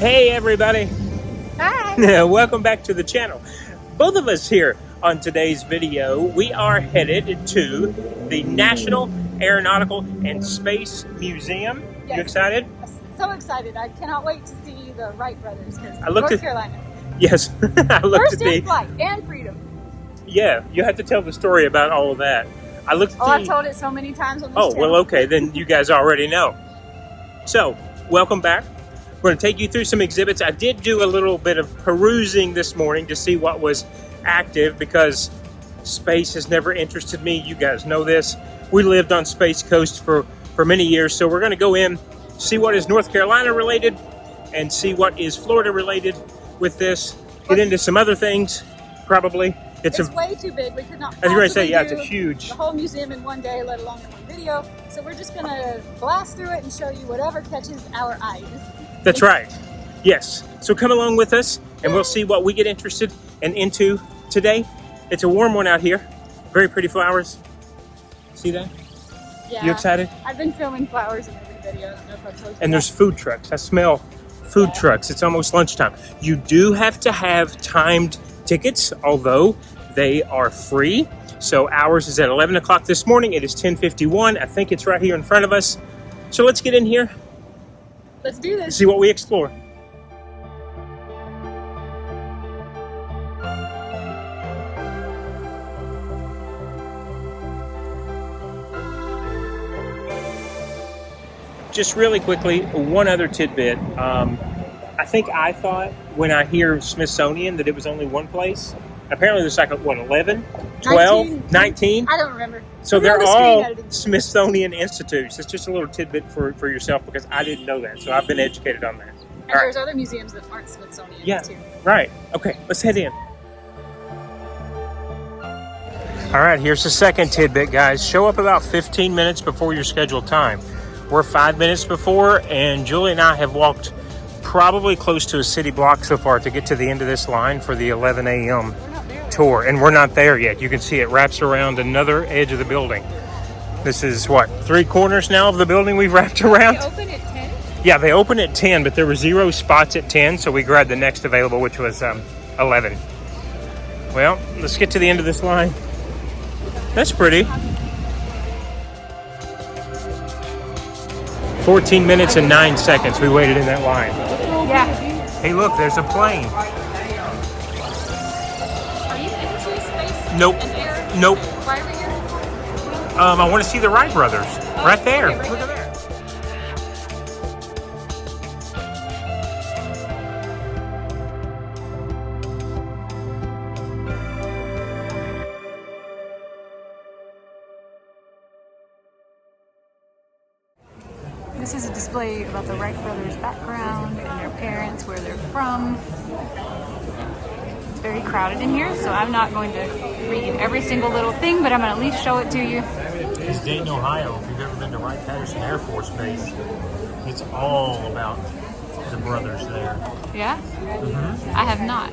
Hey everybody! Hi! Welcome back to the channel. Both of us here on today's video, we are headed to the National Aeronautical and Space Museum. Yes. You excited? So excited. I cannot wait to see the Wright brothers because I looked North at, Carolina. Yes, I looked First at the in flight and freedom. Yeah, you have to tell the story about all of that. I looked at the, I've told it so many times on this Oh, channel. well, okay, then you guys already know. So, welcome back. We're going to take you through some exhibits. I did do a little bit of perusing this morning to see what was active because space has never interested me. You guys know this. We lived on Space Coast for many years, so we're going to go in, see what is North Carolina related, and see what is Florida related with this. Get into some other things, probably. It's way too big. We could not I was going to say, yeah, do it's a huge... the whole museum in one day, let alone in one video. So we're just going to blast through it and show you whatever catches our eyes. That's right. Yes. So come along with us and we'll see what we get interested and into today. It's a warm one out here. Very pretty flowers. See that? Yeah. You excited? I've been filming flowers in every video. I don't know if I've told you And that. there's food trucks. I smell food trucks. It's almost lunchtime. You do have to have timed tickets, although they are free. So ours is at 11 o'clock this morning. It is 10:51. I think it's right here in front of us. So let's get in here. Let's do this. See what we explore. Just really quickly, one other tidbit. I think I thought when I hear Smithsonian that it was only one place. Apparently there's like, what, 11, 12, 19? I don't remember. So they're all Smithsonian institutes. It's just a little tidbit for yourself because I didn't know that. So I've been educated on that. And there's other museums that aren't Smithsonian too. Right. Okay, let's head in. All right, here's the second tidbit, guys. Show up about 15 minutes before your scheduled time. We're 5 minutes before, and Julie and I have walked probably close to a city block so far to get to the end of this line for the 11 a.m. tour, and we're not there yet. You can see it wraps around another edge of the building. This is what, 3 corners now of the building we've wrapped around? They open at 10? Yeah, they open at 10, but there were 0 spots at 10, so we grabbed the next available, which was 11. Well, let's get to the end of this line. That's pretty. 14 minutes and 9 seconds we waited in that line. Yeah. Hey, look, there's a plane. Are you into space? Nope. And air? Nope. Why over here? I want to see the Wright brothers. Right there. Okay, right Look at that. This is a display about the Wright brothers' background and their parents, where they're from. It's very crowded in here, so I'm not going to read every single little thing, but I'm going to at least show it to you. It's Dayton, Ohio. If you've ever been to Wright-Patterson Air Force Base, it's all about the brothers there. Yeah? Mm-hmm. I have not.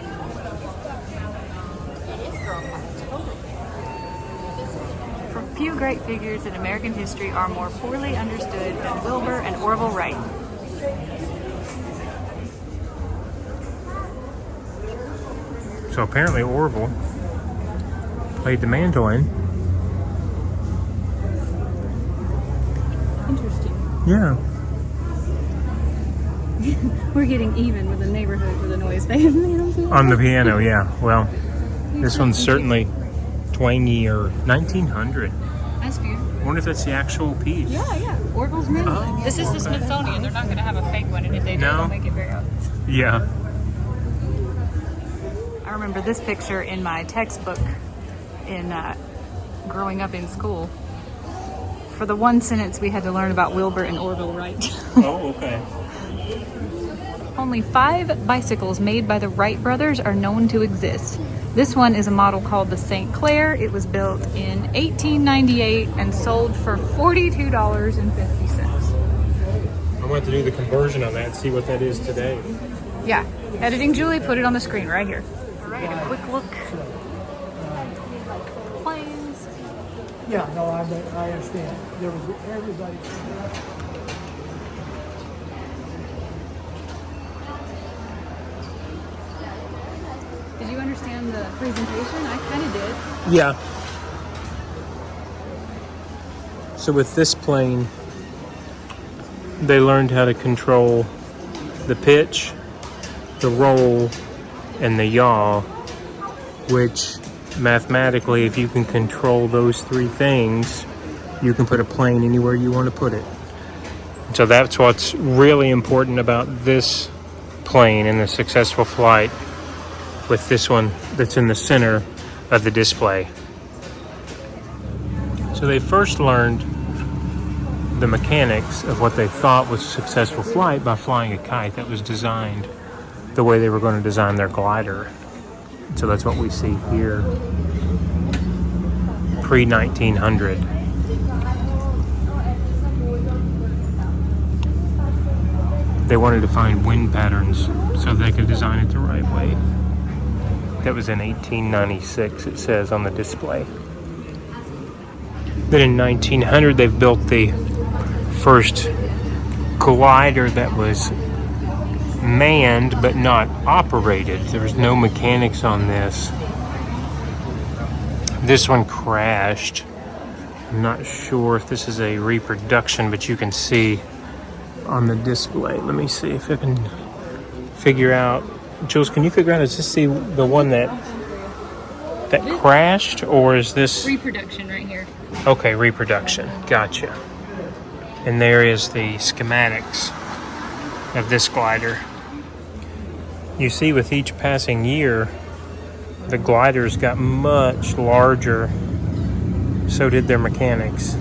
Few great figures in American history are more poorly understood than Wilbur and Orville Wright. So apparently Orville played the mandolin. Interesting. Yeah. We're getting even with the neighborhood for the noise they have made On the piano, yeah. Well, this one's certainly twangy or 1900. That's beautiful. I wonder if that's the actual piece. Yeah. Orville's mandolin. Oh, This is the okay. Smithsonian. They're not going to have a fake one, and if they do, No. they'll make it very obvious. Yeah. I remember this picture in my textbook in growing up in school. For the one sentence, we had to learn about Wilbur and Orville Wright. Oh, okay. Only 5 bicycles made by the Wright brothers are known to exist. This one is a model called the St. Clair. It was built in 1898 and sold for $42.50. I'm going to have to do the conversion on that and see what that is today. Yeah, editing Julie put it on the screen right here. Get a quick look. Planes. Yeah, no, I understand. There was everybody. presentation. I kind of did. Yeah. So with this plane, they learned how to control the pitch, the roll, and the yaw, which mathematically, if you can control those three things, you can put a plane anywhere you want to put it. So that's what's really important about this plane and the successful flight with this one that's in the center of the display. So they first learned the mechanics of what they thought was a successful flight by flying a kite that was designed the way they were going to design their glider. So that's what we see here, pre-1900. They wanted to find wind patterns so they could design it the right way. That was in 1896, it says on the display. Then in 1900, they've built the first glider that was manned but not operated. There was no mechanics on this. This one crashed. I'm not sure if this is a reproduction, but you can see on the display. Let me see if I can figure out. Jules, can you figure out, is this the one that crashed, or is this Reproduction right here. okay? Reproduction, gotcha. And there is the schematics of this glider. You see, with each passing year, the gliders got much larger. So did their mechanics.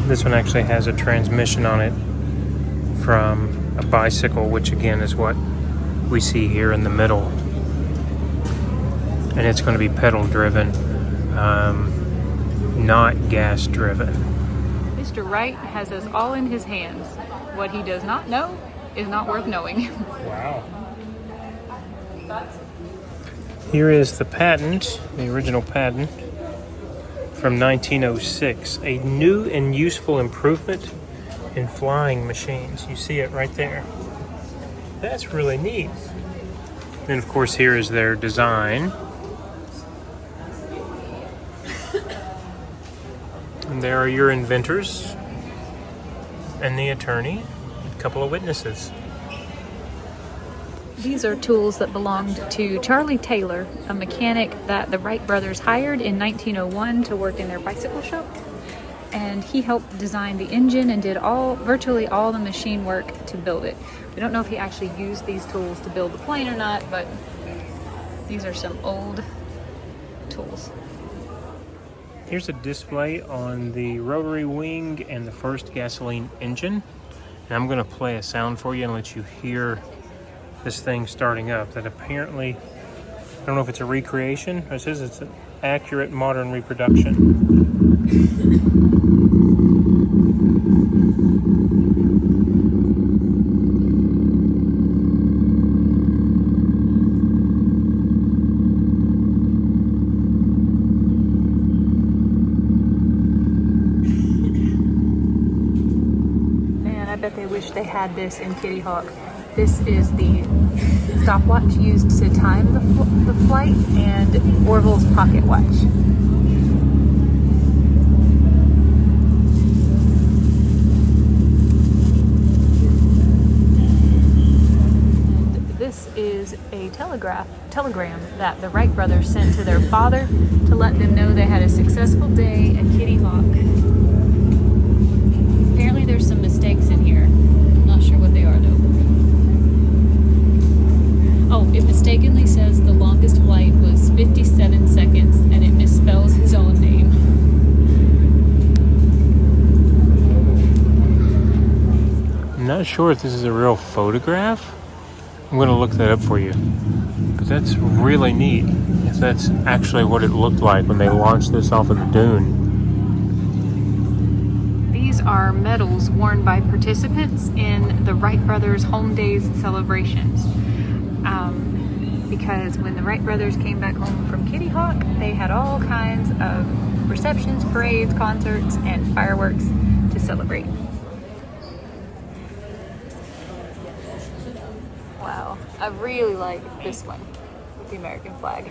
This one actually has a transmission on it from a bicycle, which again is what we see here in the middle. And it's going to be pedal driven, not gas driven. Mr. Wright has us all in his hands. What he does not know is not worth knowing. Wow. Here is the patent, the original patent from 1906. A new and useful improvement in flying machines. You see it right there. That's really neat. And of course, here is their design. And there are your inventors and the attorney, a couple of witnesses. These are tools that belonged to Charlie Taylor, a mechanic that the Wright brothers hired in 1901 to work in their bicycle shop. And he helped design the engine and did virtually all the machine work to build it. We don't know if he actually used these tools to build the plane or not, but these are some old tools. Here's a display on the rotary wing and the first gasoline engine. And I'm going to play a sound for you and let you hear this thing starting up. That apparently, I don't know if it's a recreation. It says it's an accurate modern reproduction. I bet they wish they had this in Kitty Hawk. This is the stopwatch used to time the flight, and Orville's pocket watch. And this is a telegram that the Wright brothers sent to their father to let them know they had a successful day at Kitty Hawk. Apparently there's some mistakes in here. I'm not sure what they are though. Oh, it mistakenly says the longest flight was 57 seconds and it misspells his own name. I'm not sure if this is a real photograph. I'm going to look that up for you. But that's really neat. If that's actually what it looked like when they launched this off of the dune. These are medals worn by participants in the Wright brothers' home days celebrations. Because when the Wright brothers came back home from Kitty Hawk, they had all kinds of receptions, parades, concerts, and fireworks to celebrate. Wow, I really like this one. the American flag.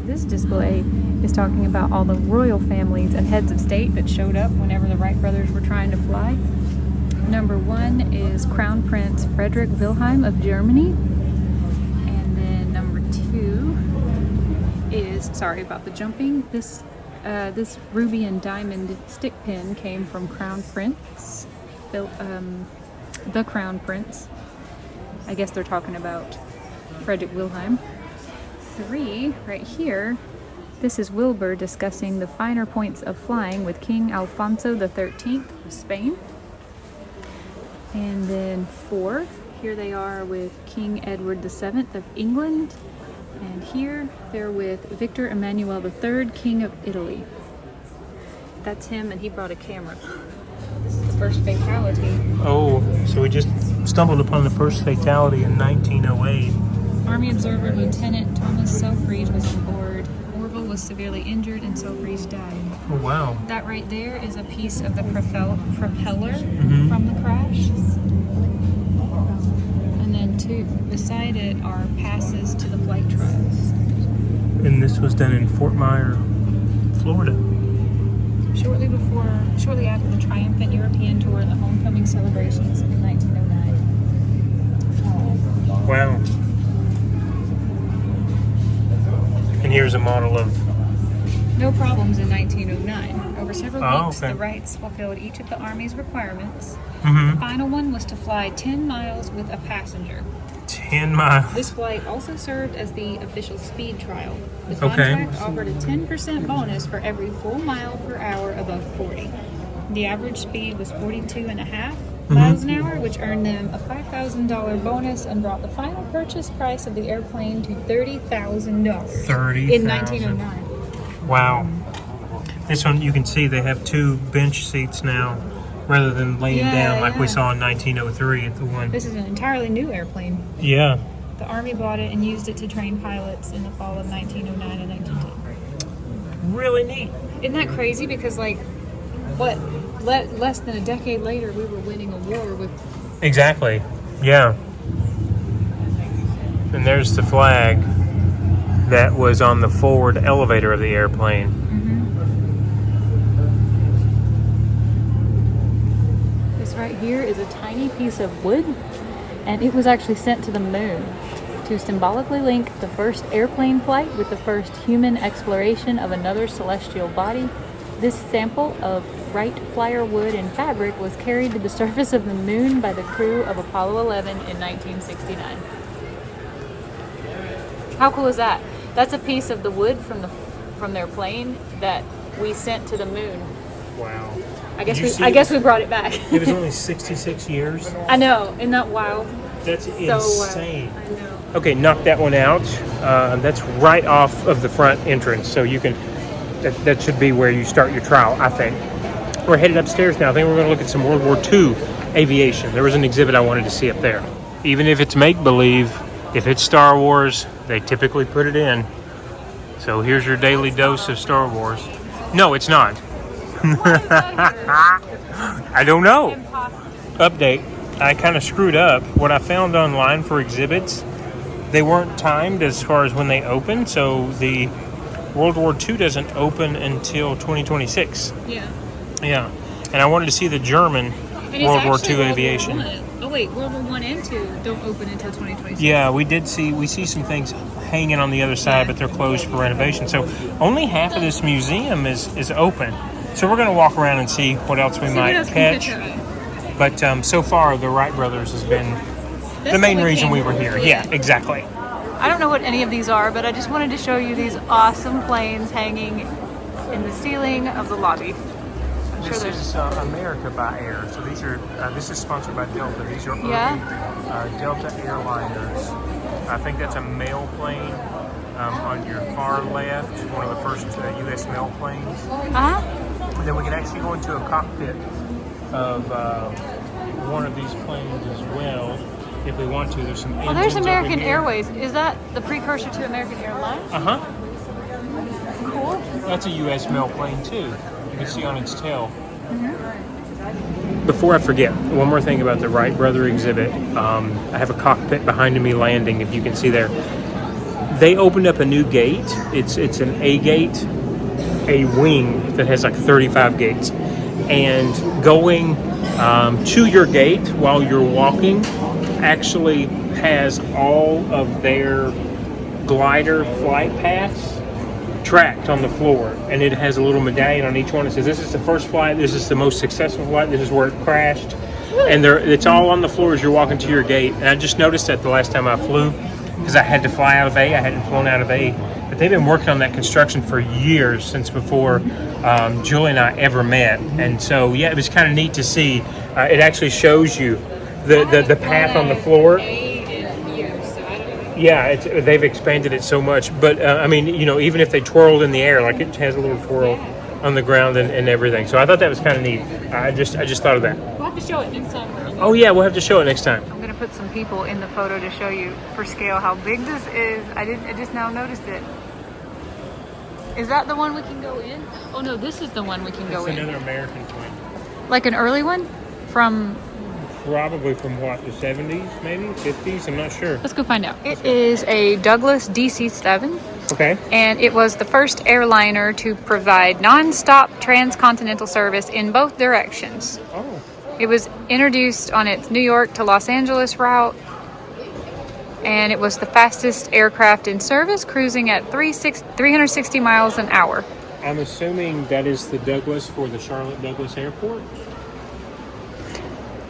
This display is talking about all the royal families and heads of state that showed up whenever the Wright brothers were trying to fly. Number 1 is Crown Prince Frederick Wilhelm of Germany. And then number 2 is, sorry about the jumping, this ruby and diamond stick pin came from Crown Prince, the Crown Prince. I guess they're talking about Frederick Wilhelm. 3, right here, this is Wilbur discussing the finer points of flying with King Alfonso XIII of Spain. And then 4, here they are with King Edward VII of England. And here they're with Victor Emmanuel III, King of Italy. That's him, and he brought a camera. This is the first fatality. Oh, so we just stumbled upon the first fatality in 1908. Army Observer Lieutenant Thomas Selfridge was on board. Orville was severely injured and Selfridge died. Oh, wow. That right there is a piece of the propeller from the crash. And then beside it are passes to the flight trials. And this was done in Fort Myer, Florida. Shortly after the triumphant European tour and the homecoming celebrations in 1909. Wow. And here's a model of... No problems in 1909. Over several weeks, okay. the Wrights fulfilled each of the Army's requirements. Mm-hmm. The final one was to fly 10 miles with a passenger. 10 miles. This flight also served as the official speed trial. The contract offered a 10% bonus for every full mile per hour above 40. The average speed was 42.5 miles an hour, which earned them a $5,000 bonus and brought the final purchase price of the airplane to $30,000 in 1909. Wow. This one, you can see they have 2 bench seats now rather than laying down like we saw in 1903 at the one. This is an entirely new airplane. Yeah. The Army bought it and used it to train pilots in the fall of 1909 and 1910. Really neat. Isn't that crazy? Because, like, less than a decade later, we were winning a war with... Exactly. Yeah. And there's the flag that was on the forward elevator of the airplane. This right here is a tiny piece of wood, and it was actually sent to the moon to symbolically link the first airplane flight with the first human exploration of another celestial body. This sample of Wright flyer wood and fabric was carried to the surface of the moon by the crew of Apollo 11 in 1969. How cool is that? That's a piece of the wood from their plane that we sent to the moon. Wow. I guess we brought it back. It was only 66 years. I know, isn't that wild? That's So insane. I know. Okay, knock that one out. That's right off of the front entrance, so you can. That should be where you start your trial, I think. We're headed upstairs now. I think we're going to look at some World War II aviation. There was an exhibit I wanted to see up there. Even if it's make-believe, if it's Star Wars, they typically put it in. So here's your daily dose of Star Wars. No, it's not. I don't know. Update. I kind of screwed up. What I found online for exhibits, they weren't timed as far as when they open. So the World War II doesn't open until 2026. Yeah. Yeah. And I wanted to see the German World War II aviation. Oh wait, World War I and II don't open until 2026. Yeah, we see some things hanging on the other side, but they're closed for renovation. So only half of this museum is open. So we're going to walk around and see what else we might catch. But so far, the Wright brothers has been the main reason we were here. Yeah, exactly. I don't know what any of these are, but I just wanted to show you these awesome planes hanging in the ceiling of the lobby. I'm sure This there's... is America by Air. So these are. This is sponsored by Delta. These are early Delta airliners. I think that's a mail plane on your far left. One of the first U.S. mail planes. And then we can actually go into a cockpit of one of these planes as well if we want to. There's some. Oh, there's American Airways. Is that the precursor to American Airlines? Cool. That's a U.S. mail plane too. You can see on its tail. Before I forget, one more thing about the Wright brother exhibit. I have a cockpit behind me landing, if you can see there. they opened up a new gate. It's an A gate, a wing that has like 35 gates, and going to your gate while you're walking actually has all of their glider flight paths tracked on the floor, and it has a little medallion on each one. It says this is the first flight, this is the most successful flight, this is where it crashed, and it's all on the floor as you're walking to your gate. And I just noticed that the last time I flew, because I had to fly out of A, I hadn't flown out of A, but they've been working on that construction for years, since before Julie and I ever met. And so yeah, it was kind of neat to see. It actually shows you the path on the floor. Yeah, they've expanded it so much. But I mean, you know, even if they twirled in the air, like it has a little twirl on the ground and everything. So I thought that was kind of neat. I just thought of that. We'll have to show it next time. Oh yeah, we'll have to show it next time. I'm gonna put some people in the photo to show you for scale how big this is. I just now noticed it. Is that the one we can go in? Oh no, this is the one we can go in. It's another American plane. Like an early one from. Probably from what, the 70s, maybe 50s. I'm not sure. Let's go find out. It is a Douglas DC-7. Okay. And it was the first airliner to provide non-stop transcontinental service in both directions. Oh. It was introduced on its New York to Los Angeles route, and it was the fastest aircraft in service, cruising at 360 miles an hour. I'm assuming that is the Douglas for the Charlotte Douglas Airport.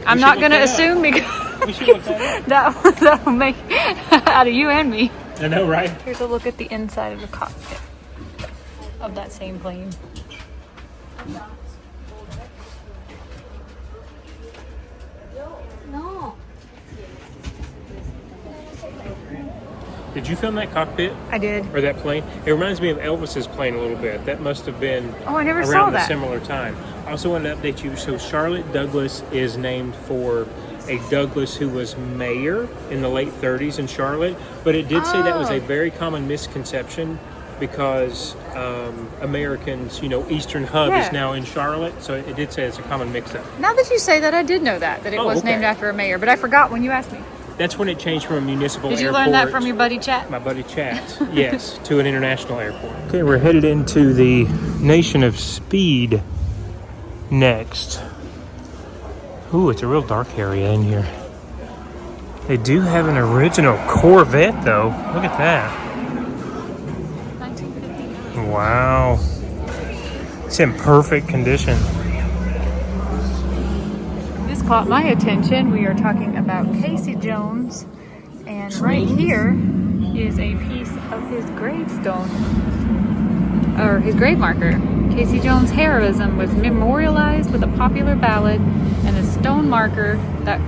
I'm not going to assume because We should look that up. that will make out of you and me. I know, right? Here's a look at the inside of the cockpit of that same plane. No. Did you film that cockpit I did. or that plane? It reminds me of Elvis's plane a little bit. That must have been Oh, I never saw around a that. similar time. I also wanted to update you. So Charlotte Douglas is named for a Douglas who was mayor in the late 30s in Charlotte. But it did say that was a very common misconception because Americans, you know, Eastern Hub Yeah. is now in Charlotte. So it did say it's a common mix-up. Now that you say that, I did know that it Oh, was okay. named after a mayor, but I forgot when you asked me. That's when it changed from a municipal Did you airport. learn that from your buddy Chat? My buddy Chat, yes, to an international airport. Okay, we're headed into the Nation of Speed next. Ooh, it's a real dark area in here. They do have an original Corvette, though. Look at that. 1959. Wow. It's in perfect condition. This caught my attention. We are talking about Casey Jones, and right here is a piece of his gravestone, or his grave marker. Casey Jones' heroism was memorialized with a popular ballad and a stone marker that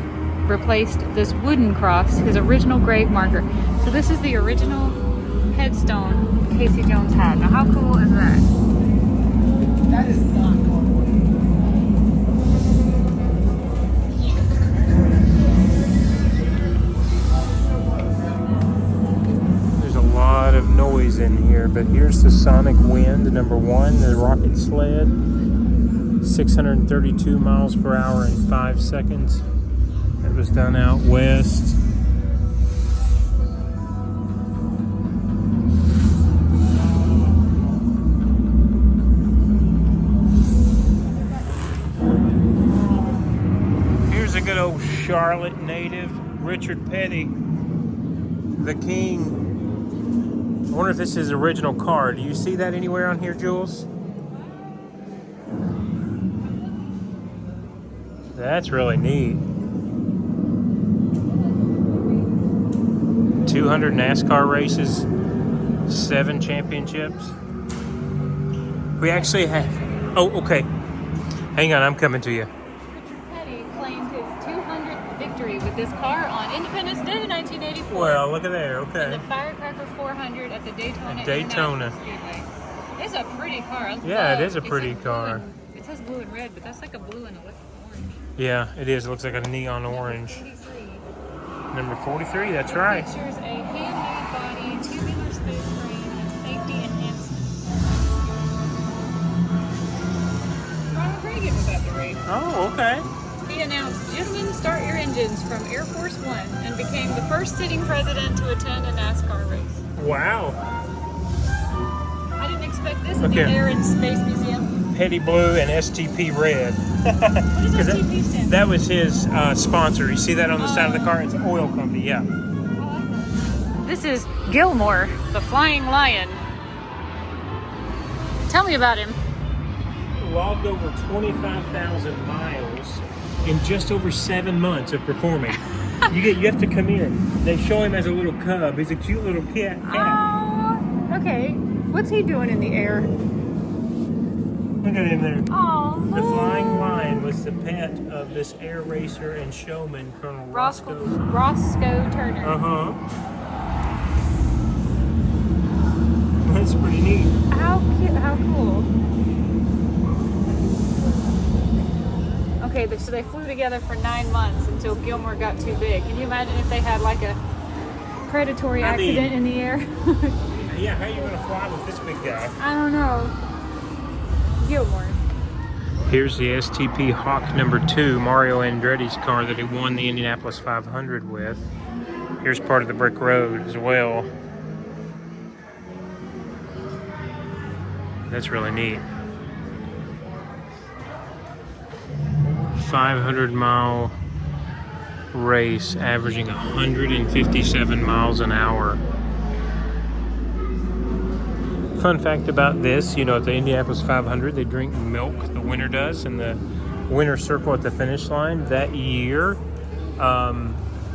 replaced this wooden cross, his original grave marker. So this is the original headstone Casey Jones had. Now how cool is that? That is not cool. There's a lot of noise in here, but here's the Sonic Wind, number one, the rocket sled. 632 miles per hour in 5 seconds. It was done out west. Here's a good old Charlotte native, Richard Petty, the king. I wonder if this is his original car. Do you see that anywhere on here, Jules? That's really neat. 200 NASCAR races, 7 championships. We actually have. Oh, okay. Hang on, I'm coming to you. Richard Petty claimed his 200th victory with this car on Independence Day 1984. Well, look at there. And Okay. the Firecracker 400 at the Daytona. At Daytona. International Speedway. It's a pretty car. I Yeah, love- it is a says pretty blue car. and- It says blue and red, but that's like a blue and a orange. Yeah, it is. It looks like a neon orange. 43. Number 43. That's It right. features a handmade body, tubular space frame, and safety enhancements. Ronald Reagan was at the race. Oh, okay. He announced, "Gentlemen, start your engines" from Air Force One, and became the first sitting president to attend a NASCAR race. Wow. I didn't expect this in the Okay. Air and Space Museum. Petty Blue and STP Red. What does 'Cause STP stand for? that was his sponsor. You see that on the side of the car? It's an oil company, yeah. This is Gilmore, the Flying Lion. Tell me about him. Logged over 25,000 miles in just over 7 months of performing. You have to come in. They show him as a little cub. He's a cute little cat. Oh, okay. What's he doing in the air? Look at him there. Oh, The Flying Lion was the pet of this air racer and showman, Colonel Roscoe Turner. Uh-huh. That's pretty neat. How cute, how cool. Okay, so they flew together for 9 months until Gilmore got too big. Can you imagine if they had like a predatory accident in the air? Yeah, how are you going to fly with this big guy? I don't know. Gilmore. Here's the STP Hawk number 2, Mario Andretti's car that he won the Indianapolis 500 with. Here's part of the brick road as well. That's really neat. 500-mile race averaging 157 miles an hour. Fun fact about this, you know, at the Indianapolis 500, they drink milk, the winner does, in the winner's circle at the finish line. That year,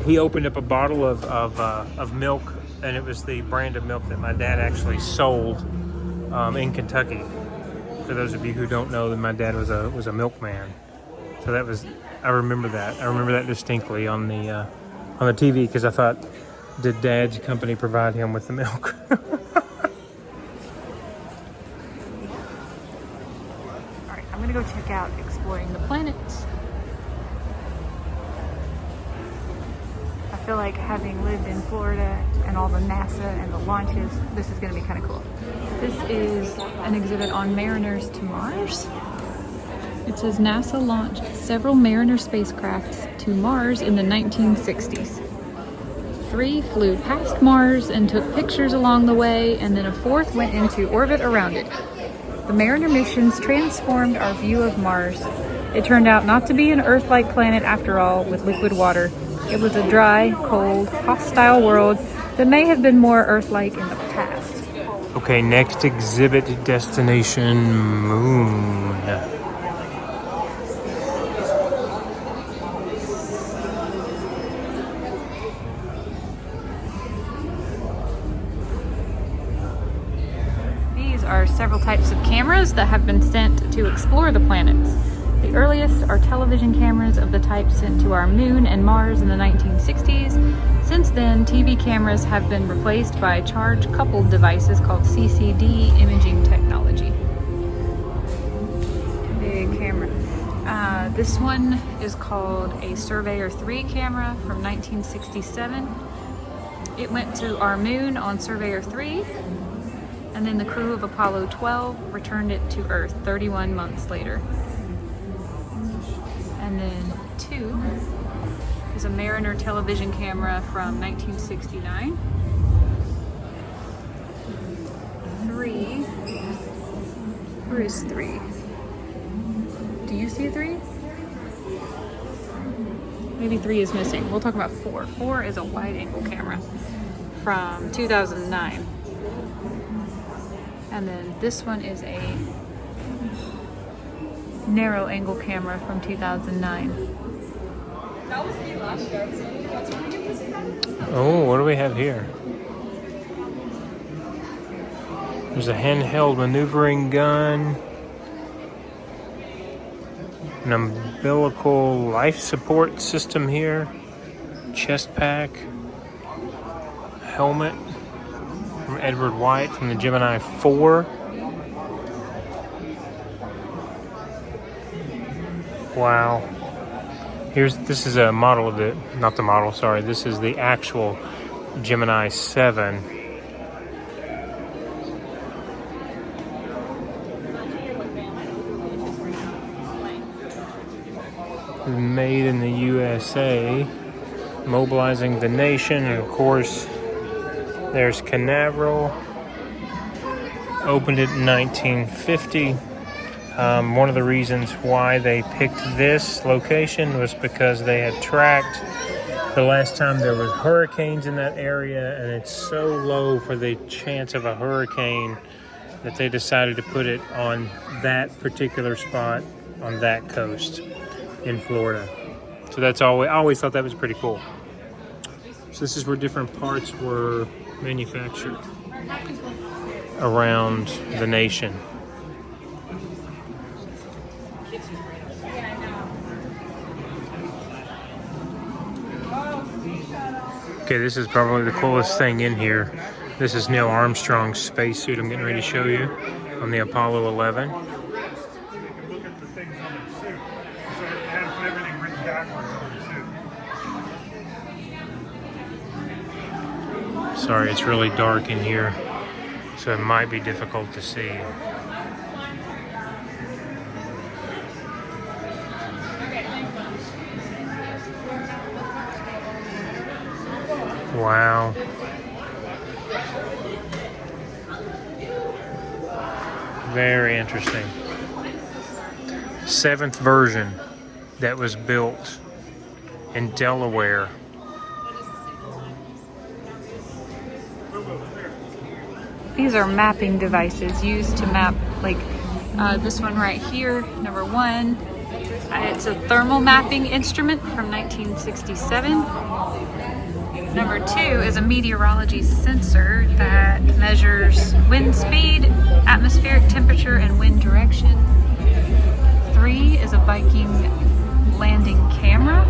he opened up a bottle of milk, and it was the brand of milk that my dad actually sold in Kentucky. For those of you who don't know, that my dad was a milkman. So that was, I remember that. I remember that distinctly on the TV, because I thought, did Dad's company provide him with the milk? I'm gonna go check out Exploring the Planets. I feel like having lived in Florida and all the NASA and the launches, this is gonna be kind of cool. This is an exhibit on Mariners to Mars. It says NASA launched several Mariner spacecrafts to Mars in the 1960s. 3 flew past Mars and took pictures along the way, and then a 4th went into orbit around it. The Mariner missions transformed our view of Mars. It turned out not to be an Earth-like planet after all, with liquid water. It was a dry, cold, hostile world that may have been more Earth-like in the past. Okay, next exhibit destination, Moon. Are several types of cameras that have been sent to explore the planets. The earliest are television cameras of the type sent to our Moon and Mars in the 1960s. Since then, TV cameras have been replaced by charge-coupled devices called CCD imaging technology. Big camera. This one is called a Surveyor 3 camera from 1967. It went to our Moon on Surveyor 3. And then the crew of Apollo 12 returned it to Earth 31 months later. And then 2 is a Mariner television camera from 1969. 3, where is 3? Do you see 3? Maybe 3 is missing. We'll talk about 4. 4 is a wide angle camera from 2009. And then this one is a narrow angle camera from 2009. Oh, what do we have here? There's a handheld maneuvering gun, an umbilical life support system here, chest pack, helmet from Edward White from the Gemini 4. Wow. This is a model of it, not the model, sorry. This is the actual Gemini 7. Made in the USA, mobilizing the nation, and of course, There's Canaveral. Opened it in 1950. One of the reasons why they picked this location was because they had tracked the last time there was hurricanes in that area, and it's so low for the chance of a hurricane that they decided to put it on that particular spot on that coast in Florida. So that's always, I always thought that was pretty cool. So this is where different parts were manufactured around the nation. Okay, this is probably the coolest thing in here. This is Neil Armstrong's spacesuit I'm getting ready to show you on the Apollo 11. Sorry, it's really dark in here, so it might be difficult to see. Wow. Very interesting. 7th version that was built in Delaware. These are mapping devices used to map, like this one right here, number 1. It's a thermal mapping instrument from 1967. Number 2 is a meteorology sensor that measures wind speed, atmospheric temperature, and wind direction. 3 is a Viking landing camera.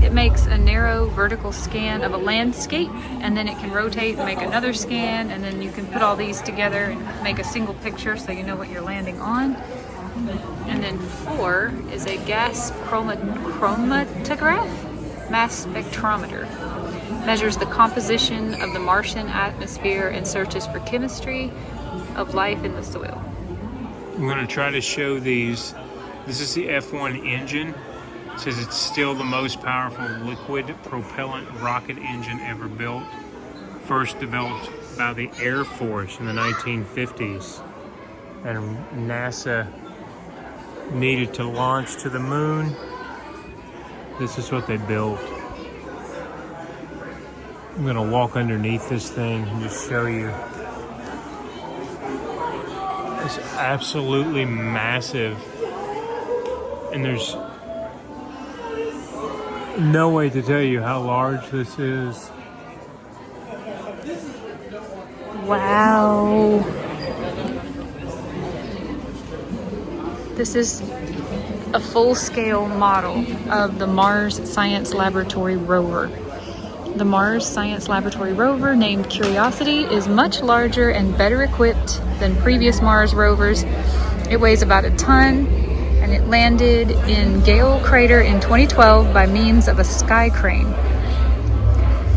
It makes a narrow vertical scan of a landscape, and then it can rotate and make another scan, and then you can put all these together and make a single picture so you know what you're landing on. And then 4 is a gas chromatograph. Mass spectrometer measures the composition of the Martian atmosphere and searches for chemistry of life in the soil. I'm going to try to show these. This is the F1 engine. It says it's still the most powerful liquid propellant rocket engine ever built. First developed by the Air Force in the 1950s. And NASA needed to launch to the moon. This is what they built. I'm going to walk underneath this thing and just show you. It's absolutely massive. And there's no way to tell you how large this is. Wow. This is a full-scale model of the Mars Science Laboratory rover. The Mars Science Laboratory rover, named Curiosity, is much larger and better equipped than previous Mars rovers. It weighs about a ton, and it landed in Gale Crater in 2012 by means of a sky crane.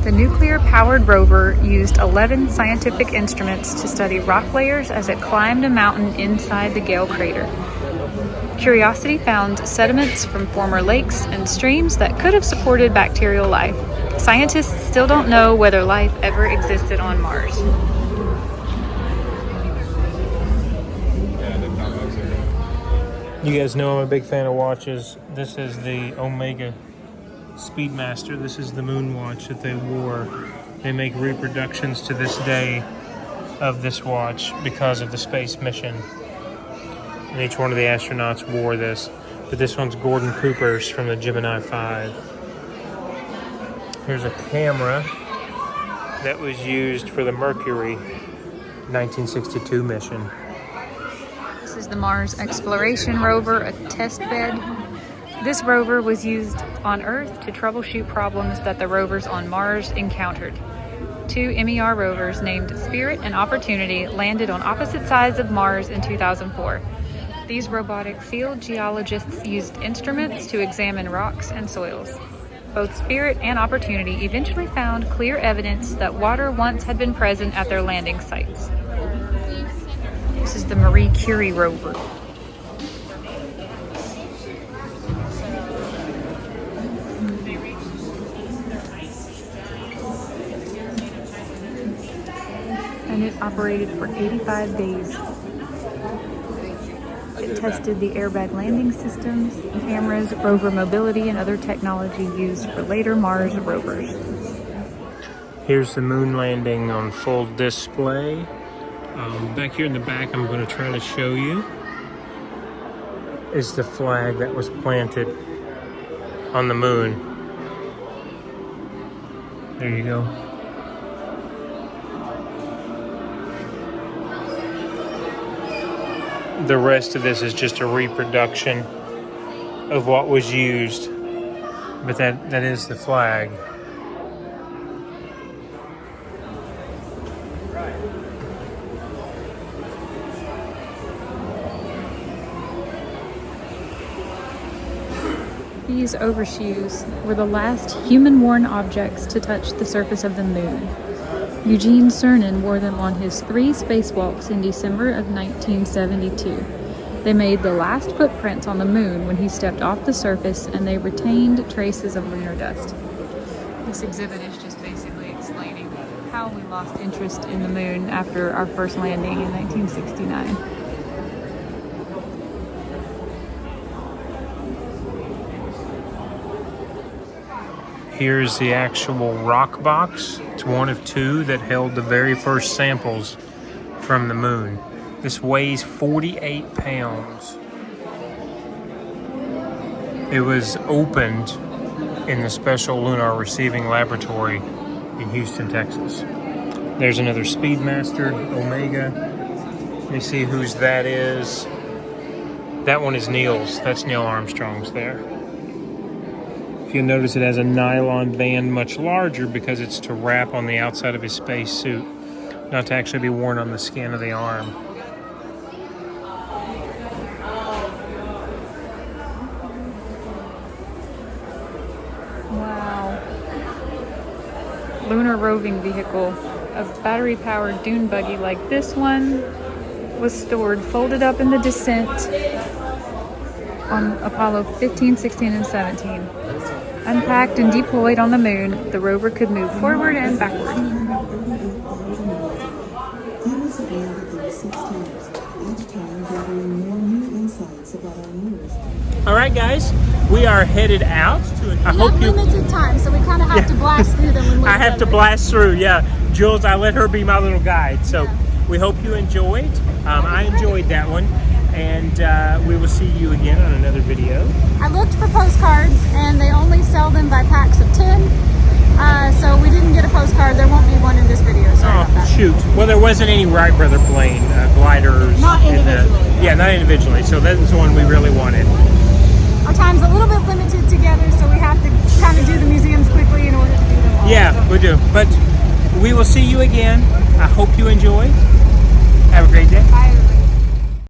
The nuclear-powered rover used 11 scientific instruments to study rock layers as it climbed a mountain inside the Gale Crater. Curiosity found sediments from former lakes and streams that could have supported bacterial life. Scientists still don't know whether life ever existed on Mars. You guys know I'm a big fan of watches. This is the Omega Speedmaster. This is the moon watch that they wore. They make reproductions to this day of this watch because of the space mission. And each one of the astronauts wore this. But this one's Gordon Cooper's from the Gemini 5. Here's a camera that was used for the Mercury 1962 mission. This is the Mars Exploration Rover, a test bed. This rover was used on Earth to troubleshoot problems that the rovers on Mars encountered. 2 MER rovers named Spirit and Opportunity landed on opposite sides of Mars in 2004. These robotic field geologists used instruments to examine rocks and soils. Both Spirit and Opportunity eventually found clear evidence that water once had been present at their landing sites. This is the Marie Curie rover. operated for 85 days. It tested the airbag landing systems, cameras, rover mobility, and other technology used for later Mars rovers. Here's the moon landing on full display. Back here in the back, I'm going to try to show you, is the flag that was planted on the moon. There you go. The rest of this is just a reproduction of what was used, but that is the flag. These overshoes were the last human-worn objects to touch the surface of the moon. Eugene Cernan wore them on his 3 spacewalks in December of 1972. They made the last footprints on the moon when he stepped off the surface, and they retained traces of lunar dust. This exhibit is just basically explaining how we lost interest in the moon after our first landing in 1969. Here's the actual rock box. It's one of 2 that held the very first samples from the moon. This weighs 48 pounds. It was opened in the Special Lunar Receiving Laboratory in Houston, Texas. There's another Speedmaster Omega. Let me see whose that is. That one is Neil's. That's Neil Armstrong's there. If you'll notice, it has a nylon band much larger because it's to wrap on the outside of his space suit, not to actually be worn on the skin of the arm. Wow. Lunar roving vehicle. A battery-powered dune buggy like this one was stored folded up in the descent on Apollo 15, 16, and 17. Unpacked and deployed on the moon, the rover could move forward and backward. All right, guys, we are headed out. I We have limited time, so we kind of have to blast through them. When we're I have to done. blast through, yeah. Jules, I let her be my little guide. So we hope you enjoyed. I enjoyed that one. And we will see you again on another video. I looked for postcards, and they only sell them by packs of 10. So we didn't get a postcard. There won't be one in this video. Sorry about that. Shoot. Well, there wasn't any Wright Brother plane gliders. Not in the- individually. yeah, not individually. So that's the one we really wanted. Our time's a little bit limited together, so we have to kind of do the museums quickly in order to do them all. Yeah, So we do. But we will see you again. I hope you enjoyed. Have a great day. bye, everybody.